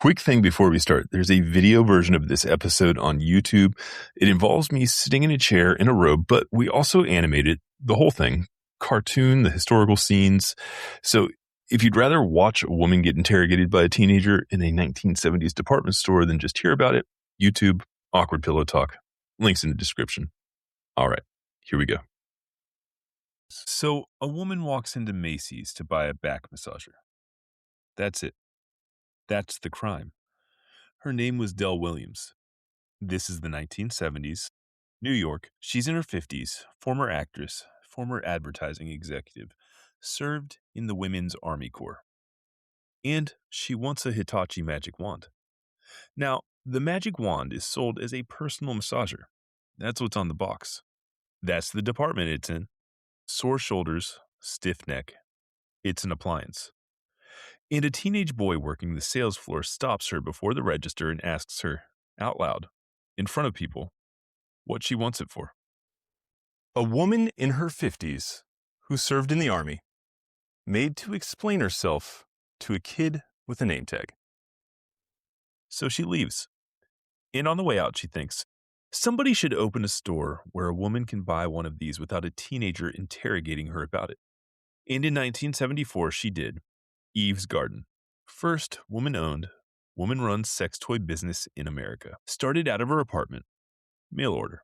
Quick thing before we start, there's a video version of this episode on YouTube. It involves me sitting in a chair in a robe, but we also animated the whole thing, cartoon, the historical scenes. So if you'd rather watch a woman get interrogated by a teenager in a 1970s department store than just hear about it, YouTube, Awkward Pillow Talk, links in the description. All right, here we go. So a woman walks into Macy's to buy a back massager. That's it. That's the crime. Her name was Dell Williams. This is the 1970s. New York. She's in her 50s, former actress, former advertising executive, served in the Women's Army Corps. And she wants a Hitachi magic wand. Now, the magic wand is sold as a personal massager. That's what's on the box. That's the department it's in. Sore shoulders, stiff neck. It's an appliance. And a teenage boy working the sales floor stops her before the register and asks her, out loud, in front of people, what she wants it for. A woman in her 50s who served in the Army made to explain herself to a kid with a name tag. So she leaves. And on the way out, she thinks, somebody should open a store where a woman can buy one of these without a teenager interrogating her about it. And in 1974, she did. Eve's Garden. First woman-owned, woman-run sex toy business in America. Started out of her apartment. Mail order.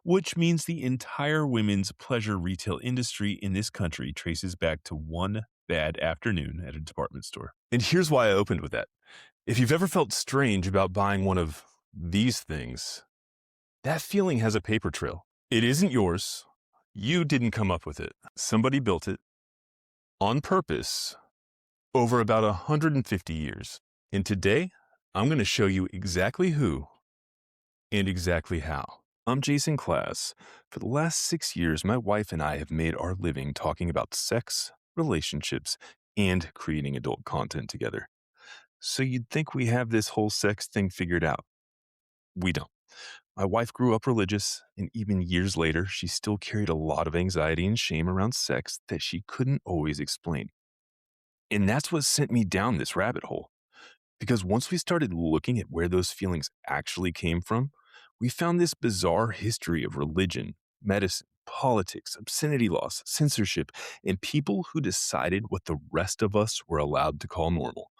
Which means the entire women's pleasure retail industry in this country traces back to one bad afternoon at a department store. And here's why I opened with that. If you've ever felt strange about buying one of these things, that feeling has a paper trail. It isn't yours. You didn't come up with it. Somebody built it on purpose over about 150 years. And today, I'm going to show you exactly who and exactly how. I'm Jason Klass. For the last 6 years, my wife and I have made our living talking about sex, relationships, and creating adult content together. So you'd think we have this whole sex thing figured out. We don't. My wife grew up religious, and even years later, she still carried a lot of anxiety and shame around sex that she couldn't always explain. And that's what sent me down this rabbit hole. Because once we started looking at where those feelings actually came from, we found this bizarre history of religion, medicine, politics, obscenity laws, censorship, and people who decided what the rest of us were allowed to call normal.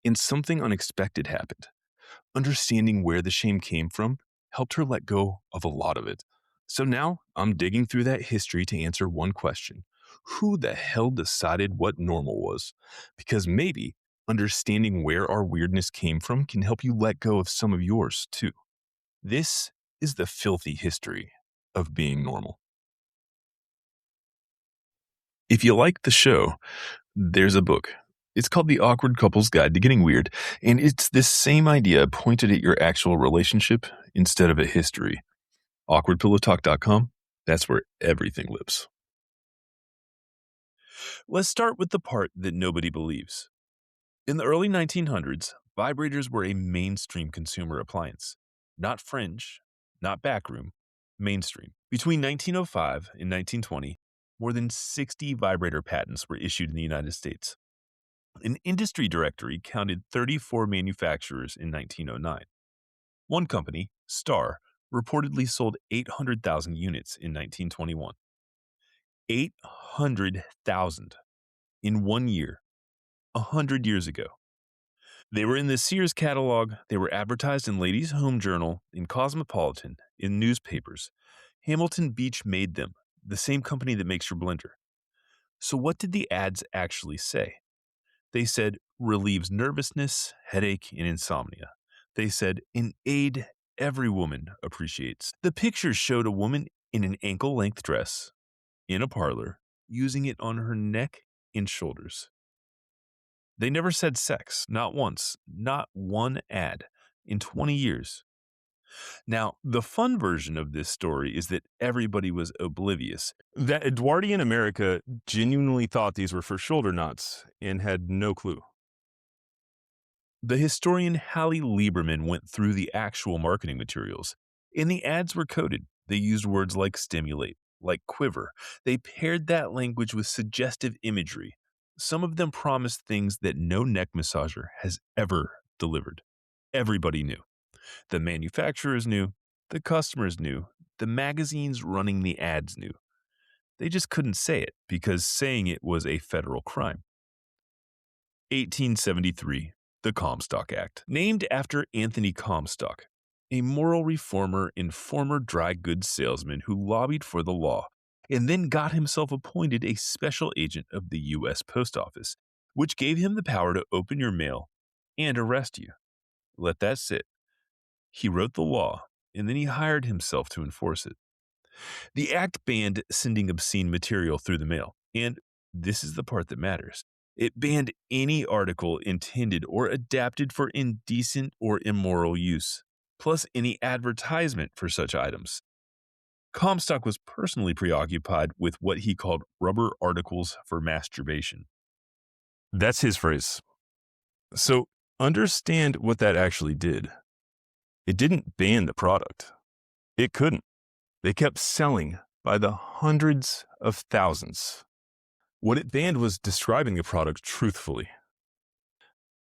And something unexpected happened. Understanding where the shame came from helped her let go of a lot of it. So now I'm digging through that history to answer one question. Who the hell decided what normal was? Because maybe understanding where our weirdness came from can help you let go of some of yours too. This is the filthy history of being normal. If you like the show, there's a book. It's called The Awkward Couple's Guide to Getting Weird, and it's this same idea pointed at your actual relationship instead of a history. awkwardpillowtalk.com, that's where everything lives. Let's start with the part that nobody believes. In the early 1900s, vibrators were a mainstream consumer appliance. Not fringe, not backroom, mainstream. Between 1905 and 1920, more than 60 vibrator patents were issued in the United States. An industry directory counted 34 manufacturers in 1909. One company, Star, reportedly sold 800,000 units in 1921. 800,000 in 1 year, 100 years ago. They were in the Sears catalog, they were advertised in Ladies' Home Journal, in Cosmopolitan, in newspapers. Hamilton Beach made them, the same company that makes your blender. So what did the ads actually say? They said, relieves nervousness, headache, and insomnia. They said, an aid every woman appreciates. The pictures showed a woman in an ankle-length dress, in a parlor, using it on her neck and shoulders. They never said sex, not once, not one ad, in 20 years. Now, the fun version of this story is that everybody was oblivious. That Edwardian America genuinely thought these were for shoulder knots and had no clue. The historian Hallie Lieberman went through the actual marketing materials, and the ads were coded. They used words like stimulate, like quiver. They paired that language with suggestive imagery. Some of them promised things that no neck massager has ever delivered. Everybody knew. The manufacturers knew. The customers knew. The magazines running the ads knew. They just couldn't say it because saying it was a federal crime. 1873, the Comstock Act, named after Anthony Comstock, a moral reformer and former dry goods salesman who lobbied for the law and then got himself appointed a special agent of the U.S. Post Office, which gave him the power to open your mail and arrest you. Let that sit. He wrote the law, and then he hired himself to enforce it. The act banned sending obscene material through the mail, and this is the part that matters. It banned any article intended or adapted for indecent or immoral use, plus any advertisement for such items. Comstock was personally preoccupied with what he called rubber articles for masturbation. That's his phrase. So understand what that actually did. It didn't ban the product. It couldn't. They kept selling by the hundreds of thousands. What it banned was describing the product truthfully.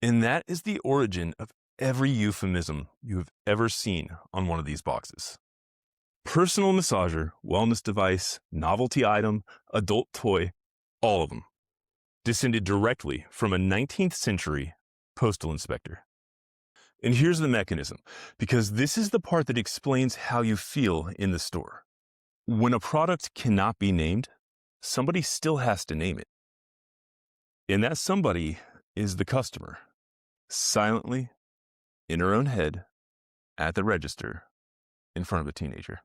And that is the origin of every euphemism you have ever seen on one of these boxes. Personal massager, wellness device, novelty item, adult toy, all of them descended directly from a 19th century postal inspector. And here's the mechanism, because this is the part that explains how you feel in the store. When a product cannot be named, somebody still has to name it. And that somebody is the customer, silently, in her own head, at the register, in front of a teenager.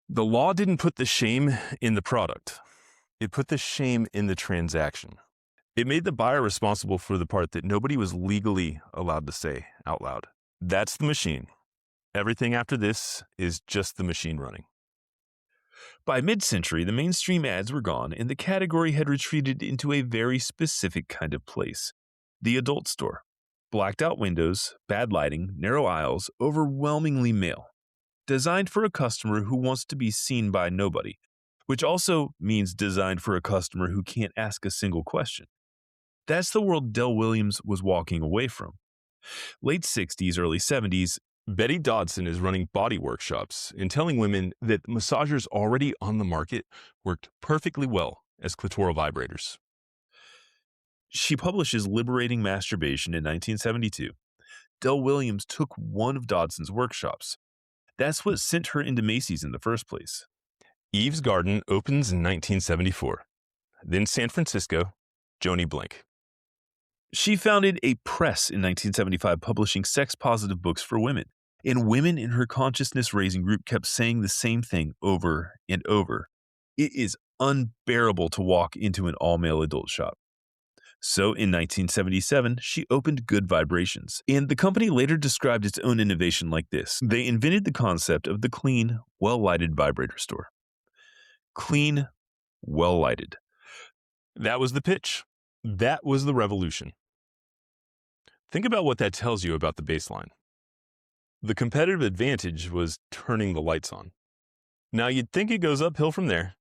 The law didn't put the shame in the product. It put the shame in the transaction. It made the buyer responsible for the part that nobody was legally allowed to say out loud. That's the machine. Everything after this is just the machine running. By mid-century, the mainstream ads were gone, and the category had retreated into a very specific kind of place. The adult store. Blacked out windows, bad lighting, narrow aisles, overwhelmingly male. Designed for a customer who wants to be seen by nobody, which also means designed for a customer who can't ask a single question. That's the world Del Williams was walking away from. Late 60s, early 70s, Betty Dodson is running body workshops and telling women that massagers already on the market worked perfectly well as clitoral vibrators. She publishes Liberating Masturbation in 1972. Del Williams took one of Dodson's workshops. That's what sent her into Macy's in the first place. Eve's Garden opens in 1974. Then San Francisco, Joni Blank. She founded a press in 1975 publishing sex-positive books for women, and women in her consciousness-raising group kept saying the same thing over and over. It is unbearable to walk into an all-male adult shop. So in 1977, she opened Good Vibrations, and the company later described its own innovation like this. They invented the concept of the clean, well-lighted vibrator store. Clean, well-lighted. That was the pitch. That was the revolution. Think about what that tells you about the baseline. The competitive advantage was turning the lights on. Now you'd think it goes uphill from there.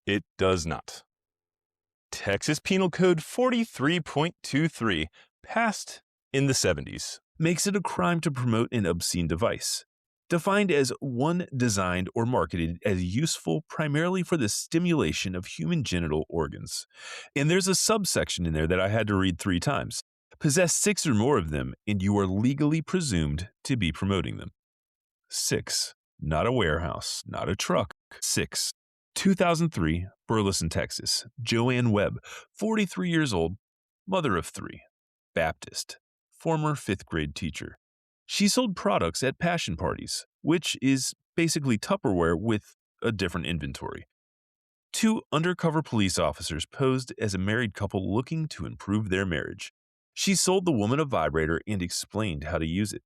It does not. Texas Penal Code 43.23, passed in the 70s, makes it a crime to promote an obscene device, defined as one designed or marketed as useful primarily for the stimulation of human genital organs. And there's a subsection in there that I had to read 3 times. Possess 6 or more of them, and you are legally presumed to be promoting them. 6. Not a warehouse, not a truck. 6. 2003, Burleson, Texas. Joanne Webb, 43 years old, mother of 3, Baptist, former 5th grade teacher. She sold products at passion parties, which is basically Tupperware with a different inventory. 2 undercover police officers posed as a married couple looking to improve their marriage. She sold the woman a vibrator and explained how to use it.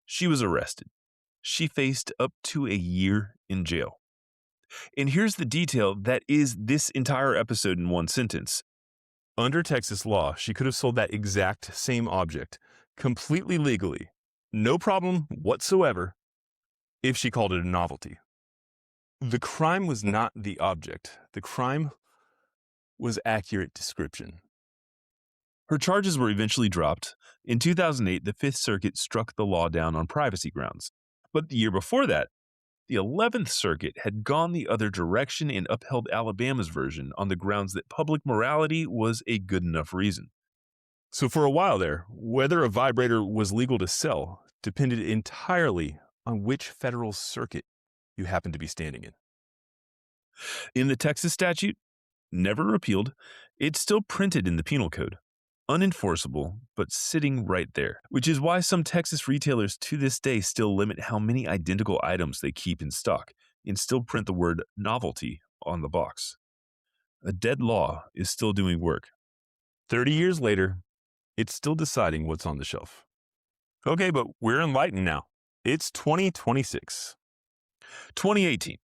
She was arrested. She faced up to a year in jail. And here's the detail that is this entire episode in one sentence. Under Texas law, she could have sold that exact same object completely legally, no problem whatsoever, if she called it a novelty. The crime was not the object. The crime was accurate description. Her charges were eventually dropped. In 2008, the Fifth Circuit struck the law down on privacy grounds. But the year before that, the 11th Circuit had gone the other direction and upheld Alabama's version on the grounds that public morality was a good enough reason. So for a while there, whether a vibrator was legal to sell depended entirely on which federal circuit you happened to be standing in. In the Texas statute, never repealed, it's still printed in the penal code. Unenforceable, but sitting right there, which is why some Texas retailers to this day still limit how many identical items they keep in stock and still print the word novelty on the box. A dead law is still doing work. 30 years later, it's still deciding what's on the shelf. Okay, but we're enlightened now. It's 2026. 2018.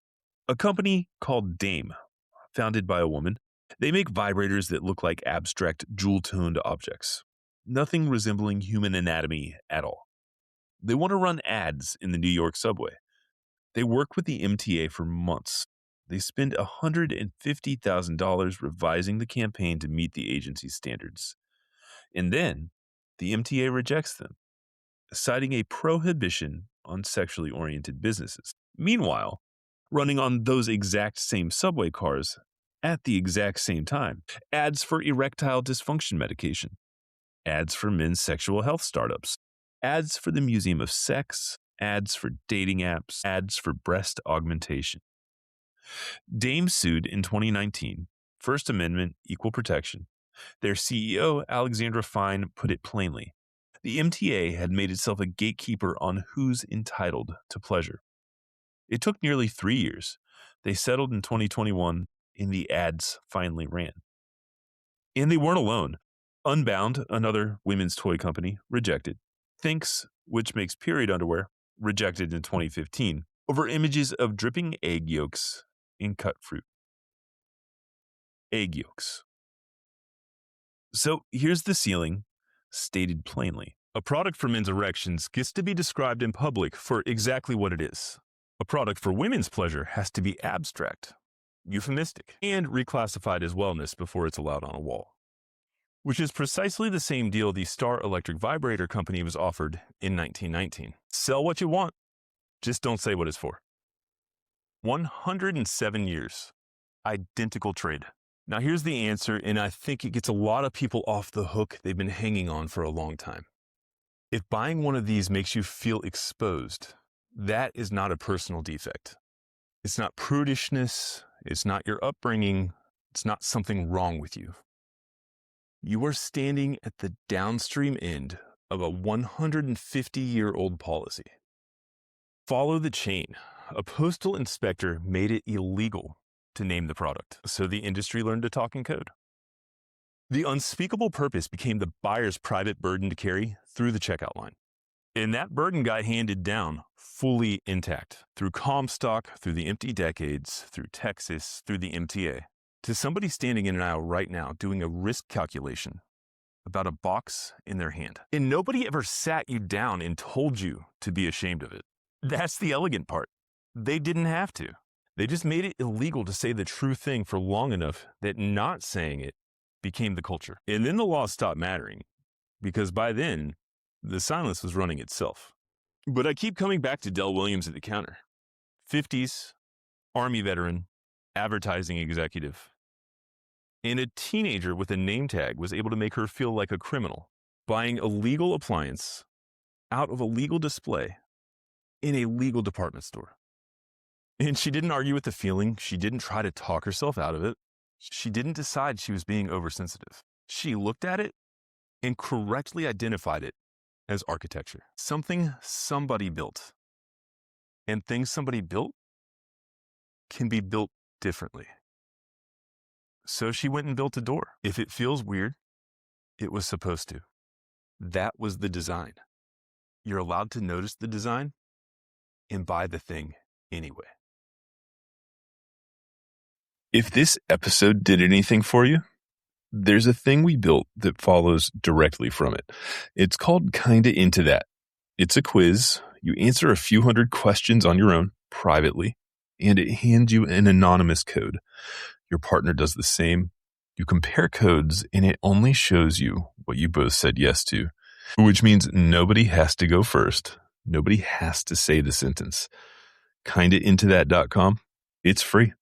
A company called Dame, founded by a woman, they make vibrators that look like abstract jewel-toned objects. Nothing resembling human anatomy at all. They want to run ads in the New York subway. They work with the MTA for months. They spend $150,000 revising the campaign to meet the agency's standards. And then, the MTA rejects them, citing a prohibition on sexually oriented businesses. Meanwhile, running on those exact same subway cars at the exact same time, ads for erectile dysfunction medication, ads for men's sexual health startups, ads for the Museum of Sex, ads for dating apps, ads for breast augmentation. Dame sued in 2019, First Amendment, equal protection. Their CEO, Alexandra Fine, put it plainly. The MTA had made itself a gatekeeper on who's entitled to pleasure. It took nearly 3 years. They settled in 2021, and the ads finally ran. And they weren't alone. Unbound, another women's toy company, rejected. Thinks, which makes period underwear, rejected in 2015 over images of dripping egg yolks in cut fruit. Egg yolks. So here's the ceiling, stated plainly. A product for men's erections gets to be described in public for exactly what it is. A product for women's pleasure has to be abstract, euphemistic, and reclassified as wellness before it's allowed on a wall. Which is precisely the same deal the Star Electric Vibrator Company was offered in 1919. Sell what you want, just don't say what it's for. 107 years. Identical trade. Now here's the answer, and I think it gets a lot of people off the hook they've been hanging on for a long time. If buying one of these makes you feel exposed, that is not a personal defect. It's not prudishness, it's not your upbringing, it's not something wrong with you. You are standing at the downstream end of a 150-year-old policy. Follow the chain. A postal inspector made it illegal to name the product, so the industry learned to talk in code. The unspeakable purpose became the buyer's private burden to carry through the checkout line. And that burden got handed down fully intact through Comstock, through the empty decades, through Texas, through the MTA, to somebody standing in an aisle right now doing a risk calculation about a box in their hand. And nobody ever sat you down and told you to be ashamed of it. That's the elegant part. They didn't have to. They just made it illegal to say the true thing for long enough that not saying it became the culture. And then the law stopped mattering, because by then, the silence was running itself. But I keep coming back to Del Williams at the counter. 50s, Army veteran, advertising executive. And a teenager with a name tag was able to make her feel like a criminal, buying a legal appliance out of a legal display in a legal department store. And she didn't argue with the feeling. She didn't try to talk herself out of it. She didn't decide she was being oversensitive. She looked at it and correctly identified it as architecture. Something somebody built. And things somebody built can be built differently. So she went and built a door. If it feels weird, it was supposed to. That was the design. You're allowed to notice the design and buy the thing anyway. If this episode did anything for you, there's a thing we built that follows directly from it. It's called Kinda Into That. It's a quiz. You answer a few hundred questions on your own, privately, and it hands you an anonymous code. Your partner does the same. You compare codes and it only shows you what you both said yes to, which means nobody has to go first. Nobody has to say the sentence. Kindaintothat.com. It's free.